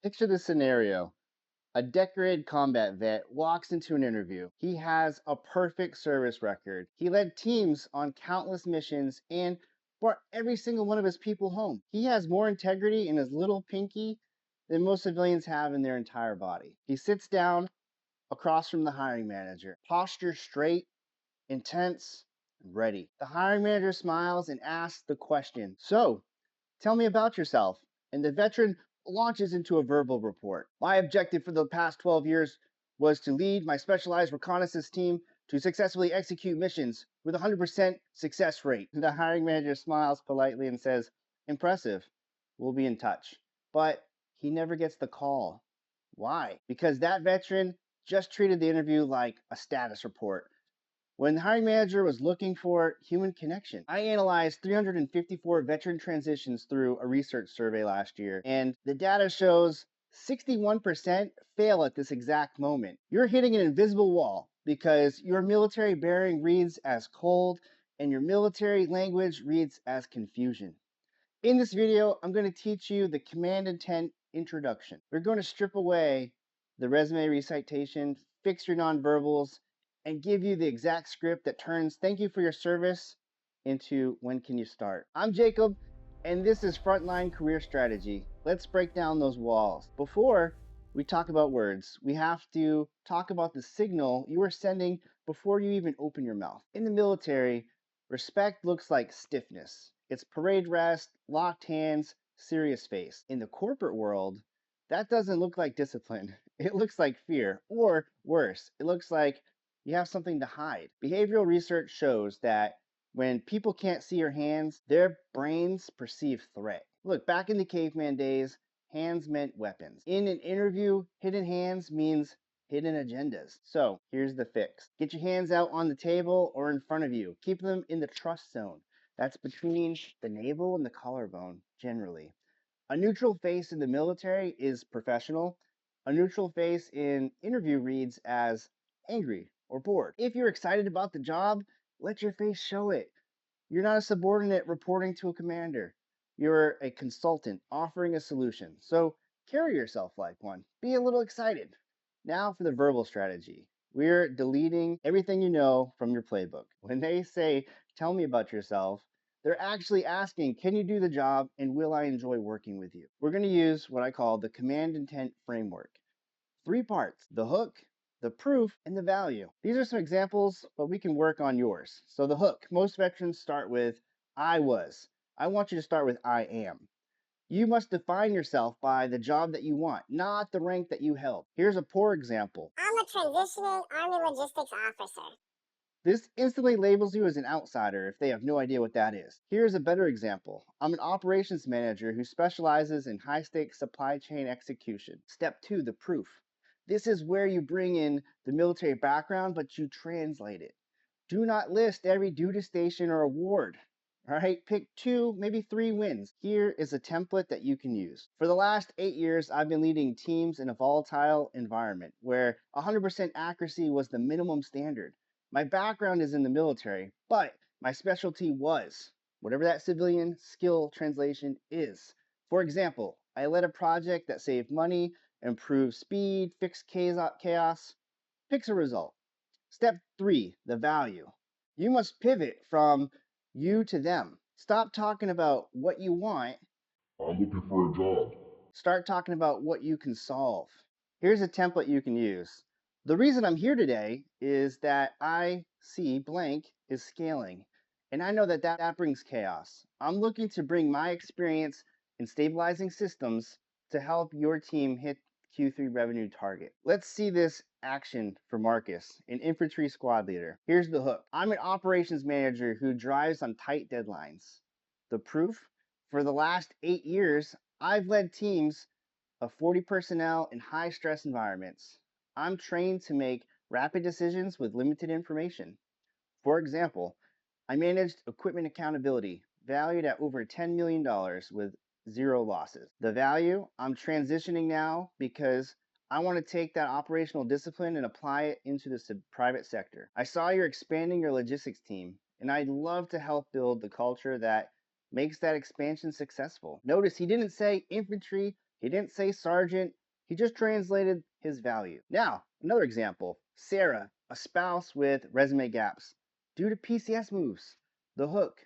Picture this scenario. A decorated combat vet walks into an interview. He has a perfect service record. He led teams on countless missions and brought every single one of his people home. He has more integrity in his little pinky than most civilians have in their entire body. He sits down across from the hiring manager, posture straight, intense, and ready. The hiring manager smiles and asks the question, "So, tell me about yourself." And the veteran launches into a verbal report. "My objective for the past 12 years was to lead my specialized reconnaissance team to successfully execute missions with a 100% success rate." The hiring manager smiles politely and says, "Impressive. We'll be in touch." But he never gets the call. Why? Because that veteran just treated the interview like a status report when the hiring manager was looking for human connection. I analyzed 354 veteran transitions through a research survey last year, and the data shows 61% fail at this exact moment. You're hitting an invisible wall because your military bearing reads as cold and your military language reads as confusion. In this video, I'm going to teach you the command intent introduction. We're going to strip away the resume recitation, fix your nonverbals, and give you the exact script that turns "thank you for your service" into "when can you start." I'm Jacob, and this is Frontline Career Strategy. Let's break down those walls. Before we talk about words, we have to talk about the signal you are sending before you even open your mouth. In the military, respect looks like stiffness. It's parade rest, locked hands, serious face. In the corporate world, that doesn't look like discipline. It looks like fear, or worse, it looks like you have something to hide. Behavioral research shows that when people can't see your hands, their brains perceive threat. Look, back in the caveman days, hands meant weapons. In an interview, hidden hands means hidden agendas. So here's the fix. Get your hands out on the table or in front of you. Keep them in the trust zone. That's between the navel and the collarbone, generally. A neutral face in the military is professional. A neutral face in interview reads as angry or bored. If you're excited about the job, let your face show it. You're not a subordinate reporting to a commander. You're a consultant offering a solution. So carry yourself like one. Be a little excited. Now for the verbal strategy. We're deleting everything you know from your playbook. When they say, "Tell me about yourself," they're actually asking, "Can you do the job and will I enjoy working with you?" We're going to use what I call the command intent framework. Three parts: the hook, the proof, and the value. These are some examples, but we can work on yours. So, the hook: most veterans start with "I was." I want you to start with "I am." You must define yourself by the job that you want, not the rank that you held. Here's a poor example. I'm a transitioning Army logistics officer. This instantly labels you as an outsider if they have no idea what that is. Here's a better example. I'm an operations manager who specializes in high stakes supply chain execution. Step two, the proof. This is where you bring in the military background, but you translate it. Do not list every duty station or award. All right, pick two, maybe three wins. Here is a template that you can use. For the last 8 years, I've been leading teams in a volatile environment where 100% accuracy was the minimum standard. My background is in the military, but my specialty was whatever that civilian skill translation is. For example, I led a project that saved money, improved speed, fixed chaos. Picks a result. Step three, the value. You must pivot from you to them. Stop talking about what you want. I'm looking for a job. Start talking about what you can solve. Here's a template you can use. The reason I'm here today is that I see blank is scaling, and I know that that brings chaos. I'm looking to bring my experience in stabilizing systems to help your team hit Q3 revenue target. Let's see this action for Marcus, an infantry squad leader. Here's the hook. I'm an operations manager who drives on tight deadlines. The proof? For the last 8 years, I've led teams of 40 personnel in high stress environments. I'm trained to make rapid decisions with limited information. For example, I managed equipment accountability, valued at over $10 million with zero losses. The value: I'm transitioning now because I want to take that operational discipline and apply it into the private sector. I saw you're expanding your logistics team, and I'd love to help build the culture that makes that expansion successful. Notice he didn't say infantry He didn't say sergeant, he just translated his value. Now, another example Sarah, a spouse with resume gaps. Due to PCS moves. The hook.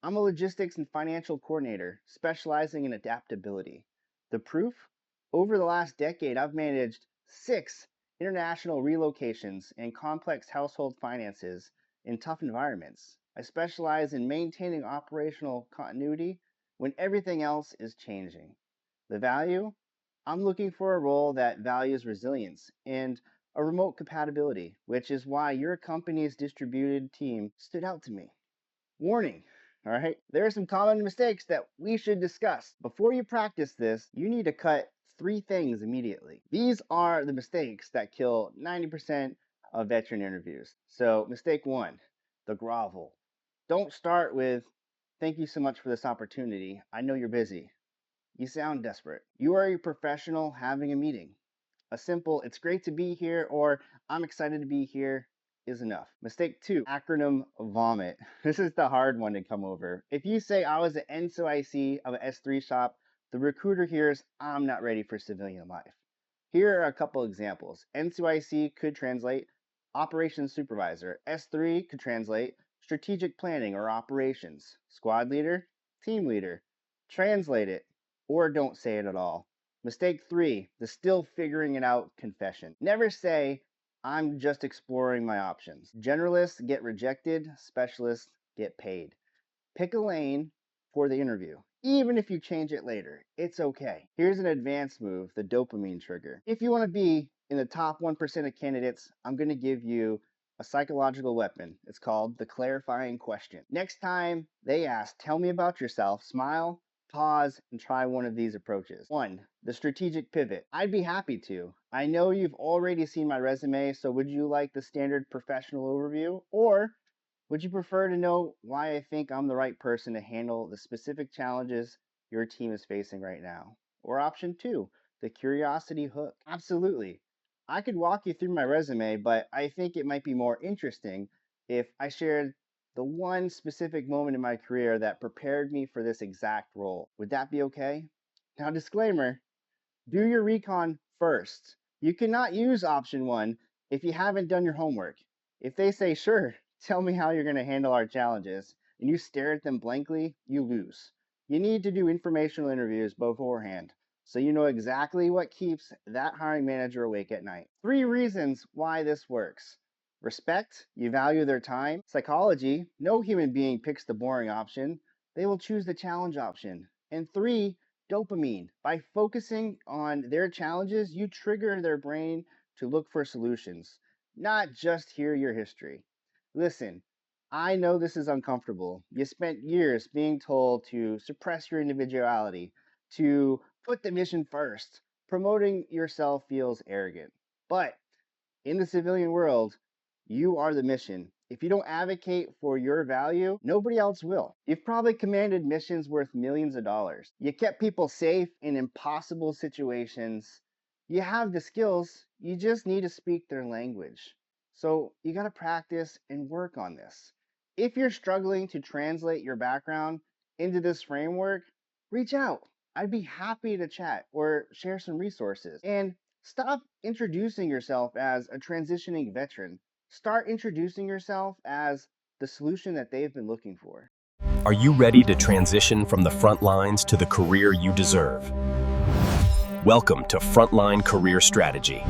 I'm a logistics and financial coordinator specializing in adaptability. The proof? Over the last decade, I've managed 6 international relocations and complex household finances in tough environments. I specialize in maintaining operational continuity when everything else is changing. The value? I'm looking for a role that values resilience and a remote compatibility, which is why your company's distributed team stood out to me. Warning, all right? There are some common mistakes that we should discuss. Before you practice this, you need to cut 3 things immediately. These are the mistakes that kill 90% of veteran interviews. So, mistake 1, the grovel. Don't start with, thank you so much for this opportunity. I know you're busy. You sound desperate. You are a professional having a meeting. A simple, it's great to be here, or I'm excited to be here is enough. Mistake 2, acronym vomit. This is the hard one to come over. If you say I was an NCOIC of an S3 shop, the recruiter hears I'm not ready for civilian life. Here are a couple examples. NCOIC could translate operations supervisor. S3 could translate strategic planning or operations. Squad leader, team leader. Translate it or don't say it at all. Mistake 3, the still figuring it out confession. Never say, I'm just exploring my options. Generalists get rejected, specialists get paid. Pick a lane for the interview. Even if you change it later, it's okay. Here's an advanced move, the dopamine trigger. If you want to be in the top 1% of candidates, I'm going to give you a psychological weapon. It's called the clarifying question. Next time they ask, tell me about yourself, smile, pause, and try one of these approaches. 1, the strategic pivot. I'd be happy to. I know you've already seen my resume, so would you like the standard professional overview? Or would you prefer to know why I think I'm the right person to handle the specific challenges your team is facing right now? Or option 2, the curiosity hook. Absolutely. I could walk you through my resume, but I think it might be more interesting if I shared the one specific moment in my career that prepared me for this exact role. Would that be okay? Now, disclaimer, do your recon first. You cannot use option 1 if you haven't done your homework. If they say, sure, tell me how you're going to handle our challenges, and you stare at them blankly, you lose. You need to do informational interviews beforehand so you know exactly what keeps that hiring manager awake at night. 3 reasons why this works. Respect, you value their time. Psychology, no human being picks the boring option. They will choose the challenge option. And 3, dopamine. By focusing on their challenges, you trigger their brain to look for solutions, not just hear your history. Listen, I know this is uncomfortable. You spent years being told to suppress your individuality, to put the mission first. Promoting yourself feels arrogant. But in the civilian world, you are the mission. If you don't advocate for your value, nobody else will. You've probably commanded missions worth millions of dollars. You kept people safe in impossible situations. You have the skills, you just need to speak their language. So you got to practice and work on this. If you're struggling to translate your background into this framework, reach out. I'd be happy to chat or share some resources. And stop introducing yourself as a transitioning veteran. Start introducing yourself as the solution that they've been looking for. Are you ready to transition from the front lines to the career you deserve? Welcome to Frontline Career Strategy.